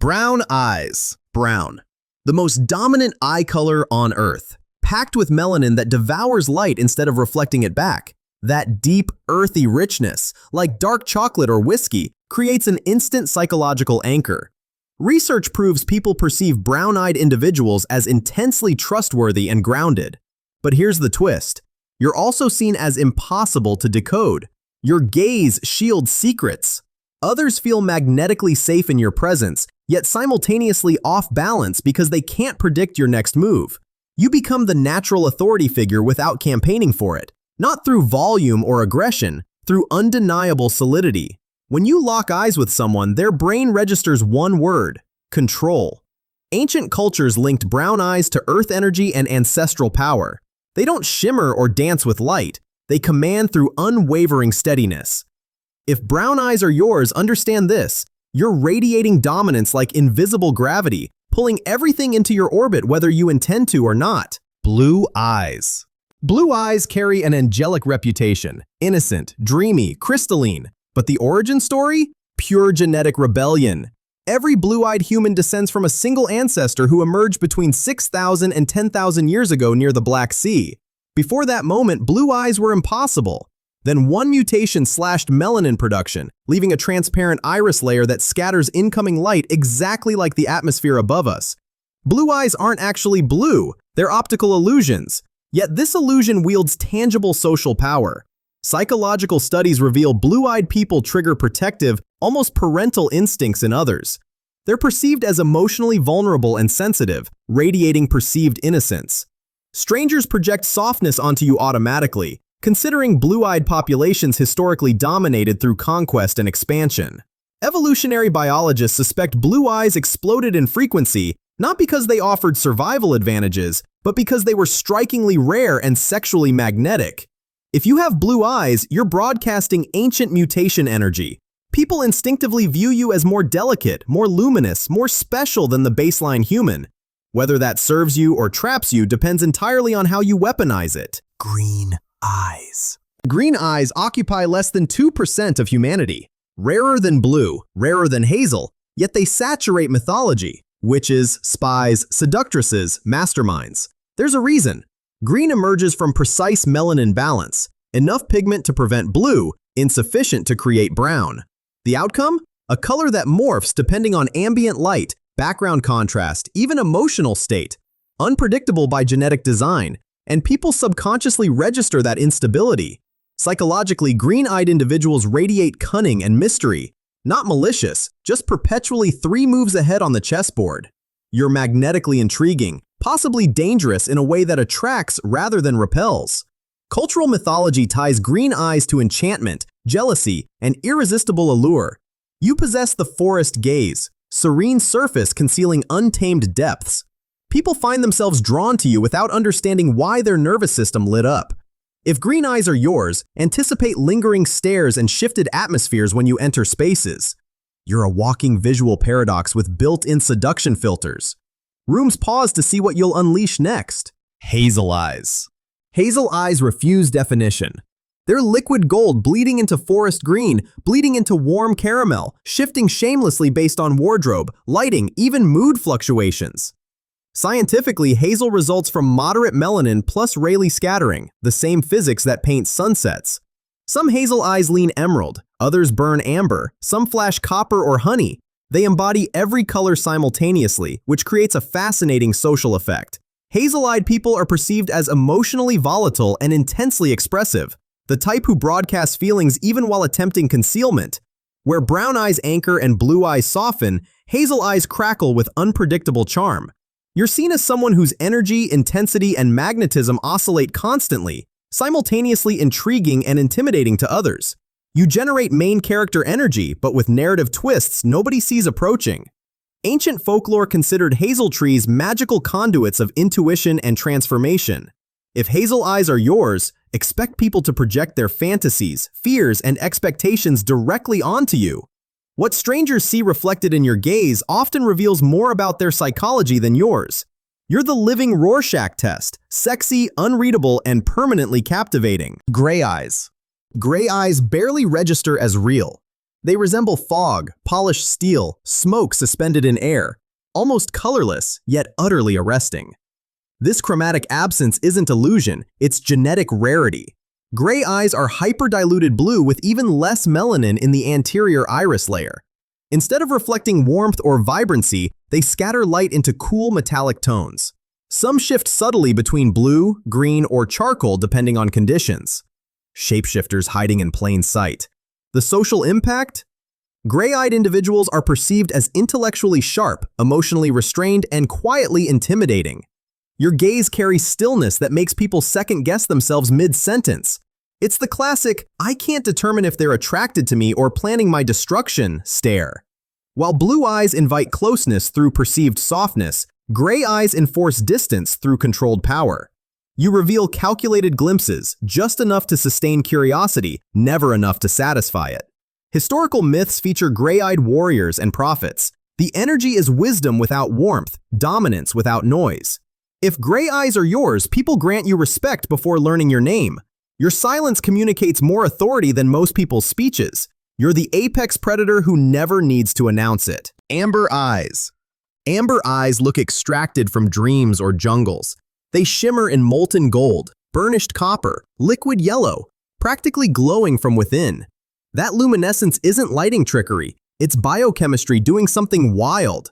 Brown eyes. Brown. The most dominant eye color on Earth, packed with melanin that devours light instead of reflecting it back. That deep, earthy richness, like dark chocolate or whiskey, creates an instant psychological anchor. Research proves people perceive brown-eyed individuals as intensely trustworthy and grounded. But here's the twist. You're also seen as impossible to decode. Your gaze shields secrets. Others feel magnetically safe in your presence, yet simultaneously off balance because they can't predict your next move. You become the natural authority figure without campaigning for it, not through volume or aggression, through undeniable solidity. When you lock eyes with someone, their brain registers one word: control. Ancient cultures linked brown eyes to earth energy and ancestral power. They don't shimmer or dance with light. They command through unwavering steadiness. If brown eyes are yours, understand this. You're radiating dominance like invisible gravity, pulling everything into your orbit whether you intend to or not. Blue eyes. Blue eyes carry an angelic reputation, innocent, dreamy, crystalline. But the origin story? Pure genetic rebellion. Every blue-eyed human descends from a single ancestor who emerged between 6,000 and 10,000 years ago near the Black Sea. Before that moment, blue eyes were impossible. Then one mutation slashed melanin production, leaving a transparent iris layer that scatters incoming light exactly like the atmosphere above us. Blue eyes aren't actually blue, they're optical illusions. Yet this illusion wields tangible social power. Psychological studies reveal blue-eyed people trigger protective, almost parental instincts in others. They're perceived as emotionally vulnerable and sensitive, radiating perceived innocence. Strangers project softness onto you automatically, considering blue-eyed populations historically dominated through conquest and expansion. Evolutionary biologists suspect blue eyes exploded in frequency not because they offered survival advantages, but because they were strikingly rare and sexually magnetic. If you have blue eyes, you're broadcasting ancient mutation energy. People instinctively view you as more delicate, more luminous, more special than the baseline human. Whether that serves you or traps you depends entirely on how you weaponize it. Green eyes. Green eyes occupy less than 2% of humanity. Rarer than blue, rarer than Hazel, yet they saturate mythology. Witches, spies, seductresses, masterminds. There's a reason. Green emerges from precise melanin balance, enough pigment to prevent blue, insufficient to create brown. The outcome? A color that morphs depending on ambient light, background contrast, even emotional state. Unpredictable by genetic design, and people subconsciously register that instability. Psychologically, green-eyed individuals radiate cunning and mystery. Not malicious, just perpetually 3 moves ahead on the chessboard. You're magnetically intriguing, possibly dangerous in a way that attracts rather than repels. Cultural mythology ties green eyes to enchantment, jealousy, and irresistible allure. You possess the forest gaze, serene surface concealing untamed depths. People find themselves drawn to you without understanding why their nervous system lit up. If green eyes are yours, anticipate lingering stares and shifted atmospheres when you enter spaces. You're a walking visual paradox with built-in seduction filters. Rooms pause to see what you'll unleash next. Hazel eyes. Hazel eyes refuse definition. They're liquid gold bleeding into forest green, bleeding into warm caramel, shifting shamelessly based on wardrobe, lighting, even mood fluctuations. Scientifically, hazel results from moderate melanin plus Rayleigh scattering, the same physics that paints sunsets. Some hazel eyes lean emerald, others burn amber, some flash copper or honey. They embody every color simultaneously, which creates a fascinating social effect. Hazel-eyed people are perceived as emotionally volatile and intensely expressive, the type who broadcast feelings even while attempting concealment. Where brown eyes anchor and blue eyes soften, hazel eyes crackle with unpredictable charm. You're seen as someone whose energy, intensity, and magnetism oscillate constantly, simultaneously intriguing and intimidating to others. You generate main character energy, but with narrative twists nobody sees approaching. Ancient folklore considered hazel trees magical conduits of intuition and transformation. If hazel eyes are yours, expect people to project their fantasies, fears, and expectations directly onto you. What strangers see reflected in your gaze often reveals more about their psychology than yours. You're the living Rorschach test, sexy, unreadable, and permanently captivating. Gray eyes. Gray eyes barely register as real. They resemble fog, polished steel, smoke suspended in air, almost colorless, yet utterly arresting. This chromatic absence isn't illusion, it's genetic rarity. Gray eyes are hyperdiluted blue with even less melanin in the anterior iris layer. Instead of reflecting warmth or vibrancy, they scatter light into cool metallic tones. Some shift subtly between blue, green, or charcoal depending on conditions. Shapeshifters hiding in plain sight. The social impact? Gray-eyed individuals are perceived as intellectually sharp, emotionally restrained, and quietly intimidating. Your gaze carries stillness that makes people second-guess themselves mid-sentence. It's the classic, I can't determine if they're attracted to me or planning my destruction stare. While blue eyes invite closeness through perceived softness, gray eyes enforce distance through controlled power. You reveal calculated glimpses, just enough to sustain curiosity, never enough to satisfy it. Historical myths feature gray-eyed warriors and prophets. The energy is wisdom without warmth, dominance without noise. If gray eyes are yours, people grant you respect before learning your name. Your silence communicates more authority than most people's speeches. You're the apex predator who never needs to announce it. Amber eyes. Amber eyes look extracted from dreams or jungles. They shimmer in molten gold, burnished copper, liquid yellow, practically glowing from within. That luminescence isn't lighting trickery, it's biochemistry doing something wild.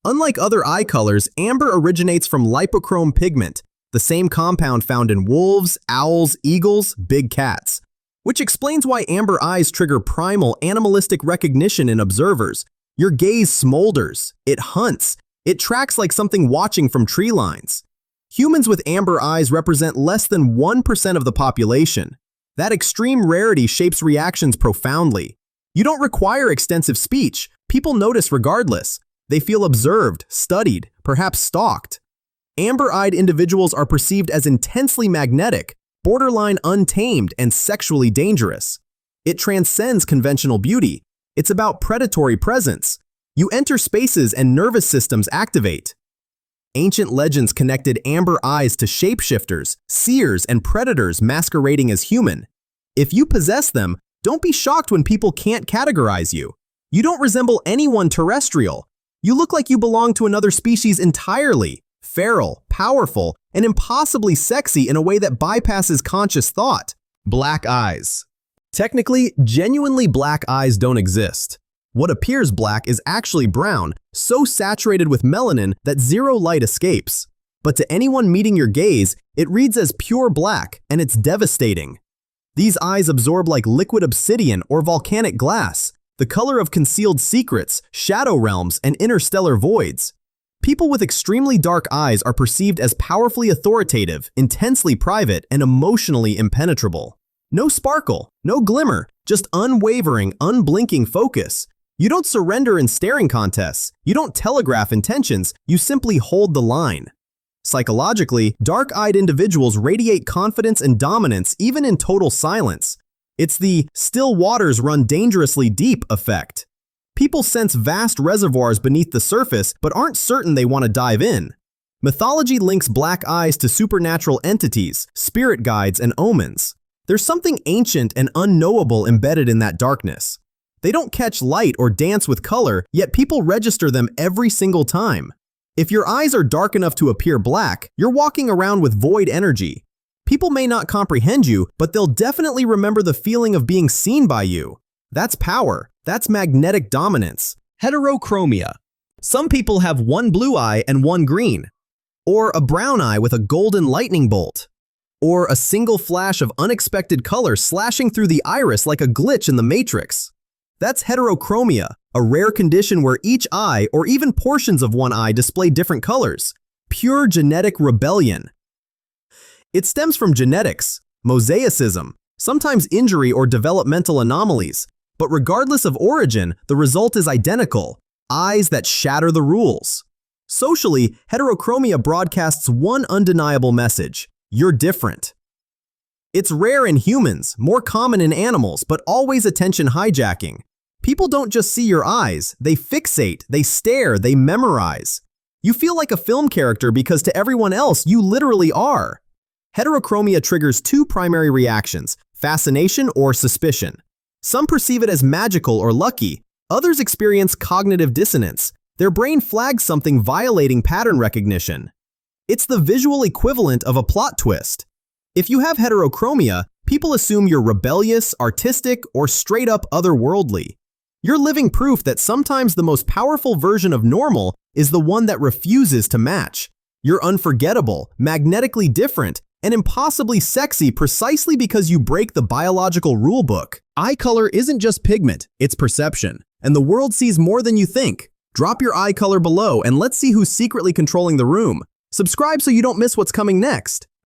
Unlike other eye colors, amber originates from lipochrome pigment, the same compound found in wolves, owls, eagles, big cats. Which explains why amber eyes trigger primal animalistic recognition in observers. Your gaze smolders, it hunts, it tracks like something watching from tree lines. Humans with amber eyes represent less than 1% of the population. That extreme rarity shapes reactions profoundly. You don't require extensive speech. People notice regardless. They feel observed, studied, perhaps stalked. Amber-eyed individuals are perceived as intensely magnetic, borderline untamed, and sexually dangerous. It transcends conventional beauty. It's about predatory presence. You enter spaces and nervous systems activate. Ancient legends connected amber eyes to shapeshifters, seers, and predators masquerading as human. If you possess them, don't be shocked when people can't categorize you. You don't resemble anyone terrestrial. You look like you belong to another species entirely. Feral, powerful, and impossibly sexy in a way that bypasses conscious thought. Black eyes. Technically, genuinely black eyes don't exist. What appears black is actually brown, so saturated with melanin that zero light escapes. But to anyone meeting your gaze, it reads as pure black, and it's devastating. These eyes absorb like liquid obsidian or volcanic glass, the color of concealed secrets, shadow realms, and interstellar voids. People with extremely dark eyes are perceived as powerfully authoritative, intensely private, and emotionally impenetrable. No sparkle, no glimmer, just unwavering, unblinking focus. You don't surrender in staring contests. You don't telegraph intentions. You simply hold the line. Psychologically, dark-eyed individuals radiate confidence and dominance even in total silence. It's the still waters run dangerously deep effect. People sense vast reservoirs beneath the surface but aren't certain they want to dive in. Mythology links black eyes to supernatural entities, spirit guides, and omens. There's something ancient and unknowable embedded in that darkness. They don't catch light or dance with color, yet people register them every single time. If your eyes are dark enough to appear black, you're walking around with void energy. People may not comprehend you, but they'll definitely remember the feeling of being seen by you. That's power. That's magnetic dominance. Heterochromia. Some people have one blue eye and one green. Or a brown eye with a golden lightning bolt. Or a single flash of unexpected color slashing through the iris like a glitch in the Matrix. That's heterochromia, a rare condition where each eye or even portions of one eye display different colors. Pure genetic rebellion. It stems from genetics, mosaicism, sometimes injury or developmental anomalies. But regardless of origin, the result is identical: eyes that shatter the rules. Socially, heterochromia broadcasts one undeniable message: you're different. It's rare in humans, more common in animals, but always attention hijacking. People don't just see your eyes, they fixate, they stare, they memorize. You feel like a film character because to everyone else, you literally are. Heterochromia triggers two primary reactions: fascination or suspicion. Some perceive it as magical or lucky. Others experience cognitive dissonance. Their brain flags something violating pattern recognition. It's the visual equivalent of a plot twist. If you have heterochromia, people assume you're rebellious, artistic, or straight-up otherworldly. You're living proof that sometimes the most powerful version of normal is the one that refuses to match. You're unforgettable, magnetically different, and impossibly sexy precisely because you break the biological rulebook. Eye color isn't just pigment, it's perception. And the world sees more than you think. Drop your eye color below and let's see who's secretly controlling the room. Subscribe so you don't miss what's coming next.